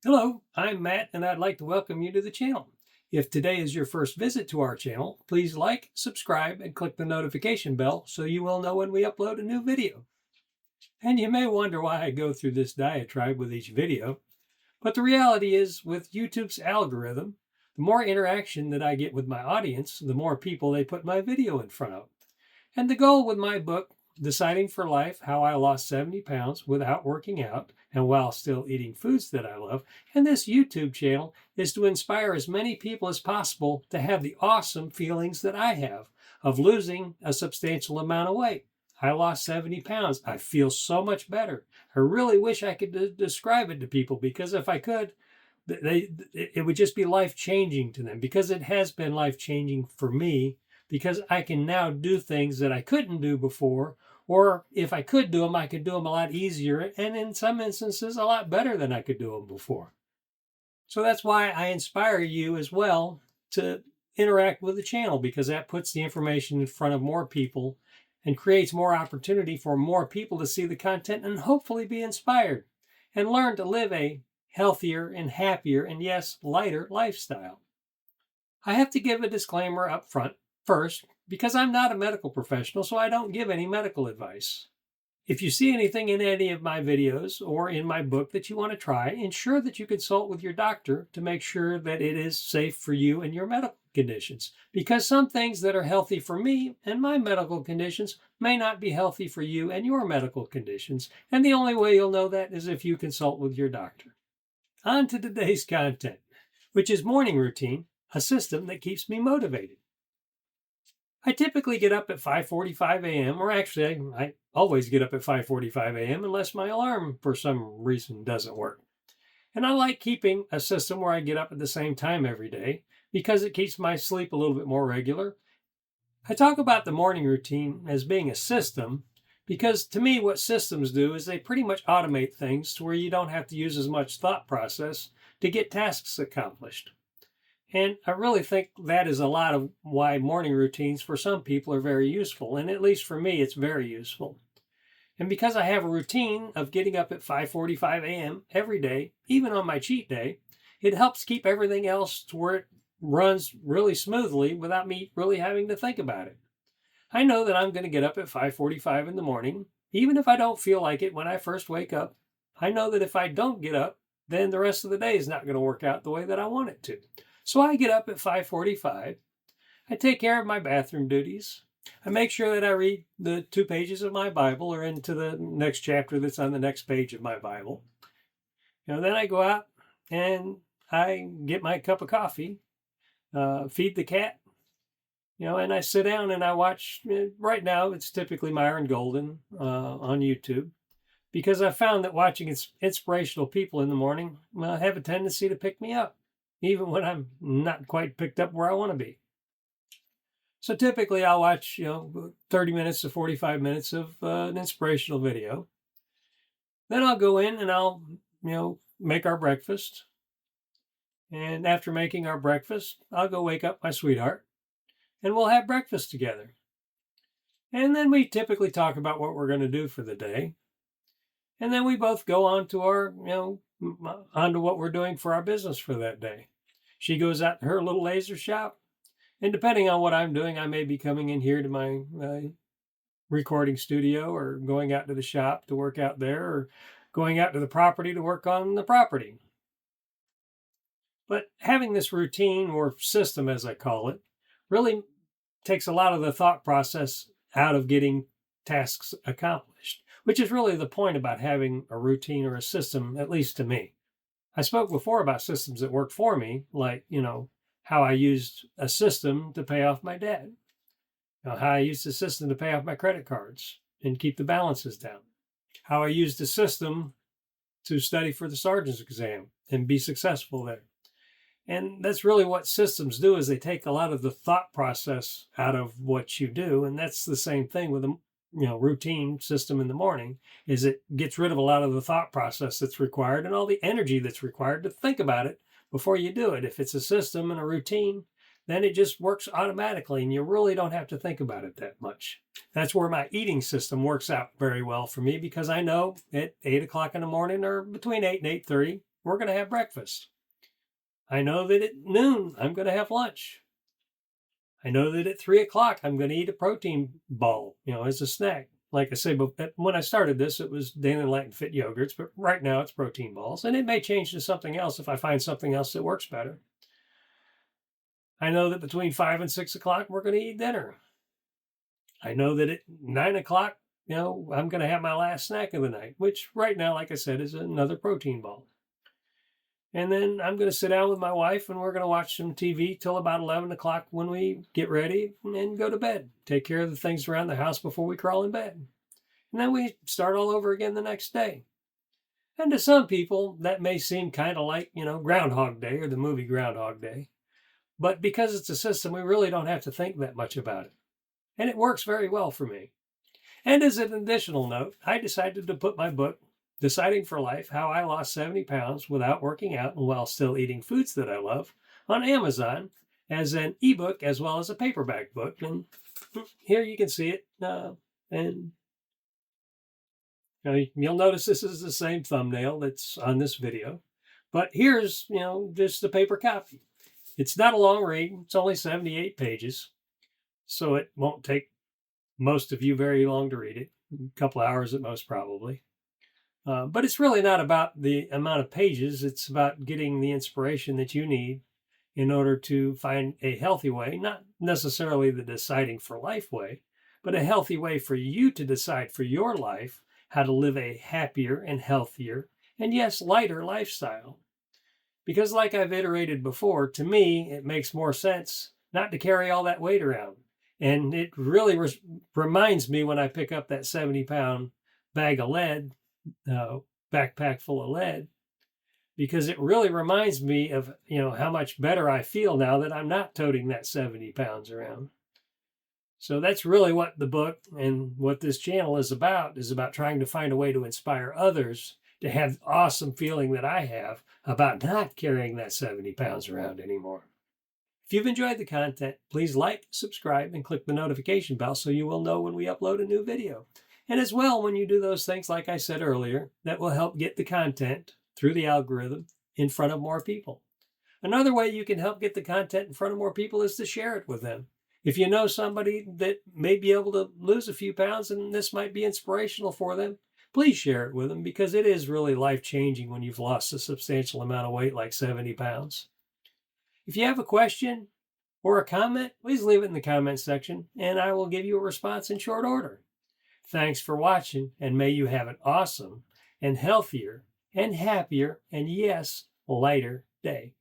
Hello, I'm Matt, and I'd like to welcome you to the channel. If today is your first visit to our channel, please like, subscribe, and click the notification bell so you will know when we upload a new video. And you may wonder why I go through this diatribe with each video, but the reality is, with YouTube's algorithm, the more interaction that I get with my audience, the more people they put my video in front of. And the goal with my book, Deciding for Life How I Lost 70 Pounds Without Working Out and While Still Eating Foods That I Love, and this YouTube channel is to inspire as many people as possible to have the awesome feelings that I have of losing a substantial amount of weight. I lost 70 pounds. I feel so much better. I really wish I could describe it to people because if I could, it would just be life changing to them because it has been life changing for me because I can now do things that I couldn't do before, or if I could do them, I could do them a lot easier, and in some instances, a lot better than I could do them before. So that's why I inspire you as well to interact with the channel because that puts the information in front of more people and creates more opportunity for more people to see the content and hopefully be inspired and learn to live a healthier and happier and yes, lighter lifestyle. I have to give a disclaimer up front first because I'm not a medical professional, so I don't give any medical advice. If you see anything in any of my videos or in my book that you want to try, ensure that you consult with your doctor to make sure that it is safe for you and your medical conditions. Because some things that are healthy for me and my medical conditions may not be healthy for you and your medical conditions. And the only way you'll know that is if you consult with your doctor. On to today's content, which is morning routine, a system that keeps me motivated. I typically get up at 5:45 a.m., or actually, I always get up at 5:45 a.m. unless my alarm for some reason doesn't work. And I like keeping a system where I get up at the same time every day because it keeps my sleep a little bit more regular. I talk about the morning routine as being a system because to me, what systems do is they pretty much automate things to where you don't have to use as much thought process to get tasks accomplished. And I really think that is a lot of why morning routines for some people are very useful. And at least for me, it's very useful. And because I have a routine of getting up at 5:45 a.m. every day, even on my cheat day, it helps keep everything else to where it runs really smoothly without me really having to think about it. I know that I'm going to get up at 5:45 in the morning, even if I don't feel like it when I first wake up. I know that if I don't get up, then the rest of the day is not going to work out the way that I want it to. So I get up at 5:45. I take care of my bathroom duties. I make sure that I read the 2 pages of my Bible or into the next chapter that's on the next page of my Bible. Then I go out and I get my cup of coffee, feed the cat, and I sit down and I watch. Right now, it's typically Myron Golden on YouTube because I found that watching inspirational people in the morning have a tendency to pick me up, even when I'm not quite picked up where I want to be. So typically I'll watch, 30 minutes to 45 minutes of an inspirational video. Then I'll go in and I'll, make our breakfast. And after making our breakfast, I'll go wake up my sweetheart and we'll have breakfast together. And then we typically talk about what we're going to do for the day. And then we both go on to our, onto what we're doing for our business for that day. She goes out to her little laser shop. And depending on what I'm doing, I may be coming in here to my recording studio or going out to the shop to work out there or going out to the property to work on the property. But having this routine or system, as I call it, really takes a lot of the thought process out of getting tasks accomplished, which is really the point about having a routine or a system, at least to me. I spoke before about systems that worked for me, like, how I used a system to pay off my debt, how I used a system to pay off my credit cards and keep the balances down, how I used a system to study for the sergeant's exam and be successful there. And that's really what systems do is they take a lot of the thought process out of what you do. And that's the same thing with a routine system in the morning is it gets rid of a lot of the thought process that's required and all the energy that's required to think about it before you do it. If it's a system and a routine, then it just works automatically and you really don't have to think about it that much. That's where my eating system works out very well for me because I know at 8 o'clock in the morning or between 8 and 8:30, we're going to have breakfast. I know that at noon, I'm going to have lunch. I know that at 3 o'clock, I'm going to eat a protein ball, as a snack. Like I say, but when I started this, it was Daily Latin Fit yogurts, but right now it's protein balls. And it may change to something else if I find something else that works better. I know that between 5 and 6 o'clock, we're going to eat dinner. I know that at 9 o'clock, I'm going to have my last snack of the night, which right now, like I said, is another protein ball. And then I'm going to sit down with my wife and we're going to watch some TV till about 11 o'clock when we get ready and go to bed. Take care of the things around the house before we crawl in bed. And then we start all over again the next day. And to some people, that may seem kind of like, Groundhog Day or the movie Groundhog Day. But because it's a system, we really don't have to think that much about it. And it works very well for me. And as an additional note, I decided to put my book, Deciding for Life, How I Lost 70 Pounds Without Working Out and While Still Eating Foods That I Love, on Amazon as an ebook as well as a paperback book. And here you can see it. And you'll notice this is the same thumbnail that's on this video. But here's, just the paper copy. It's not a long read. It's only 78 pages. So it won't take most of you very long to read it. A couple hours at most, probably. But it's really not about the amount of pages. It's about getting the inspiration that you need in order to find a healthy way, not necessarily the deciding for life way, but a healthy way for you to decide for your life how to live a happier and healthier and, yes, lighter lifestyle. Because like I've iterated before, to me, it makes more sense not to carry all that weight around. And it really reminds me when I pick up that 70-pound bag of lead, backpack full of lead, because it really reminds me of, how much better I feel now that I'm not toting that 70 pounds around. So that's really what the book and what this channel is about trying to find a way to inspire others to have the awesome feeling that I have about not carrying that 70 pounds around anymore. If you've enjoyed the content, please like, subscribe, and click the notification bell so you will know when we upload a new video. And as well, when you do those things, like I said earlier, that will help get the content through the algorithm in front of more people. Another way you can help get the content in front of more people is to share it with them. If you know somebody that may be able to lose a few pounds and this might be inspirational for them, please share it with them because it is really life-changing when you've lost a substantial amount of weight like 70 pounds. If you have a question or a comment, please leave it in the comment section and I will give you a response in short order. Thanks for watching, and may you have an awesome and healthier and happier and, yes, lighter day.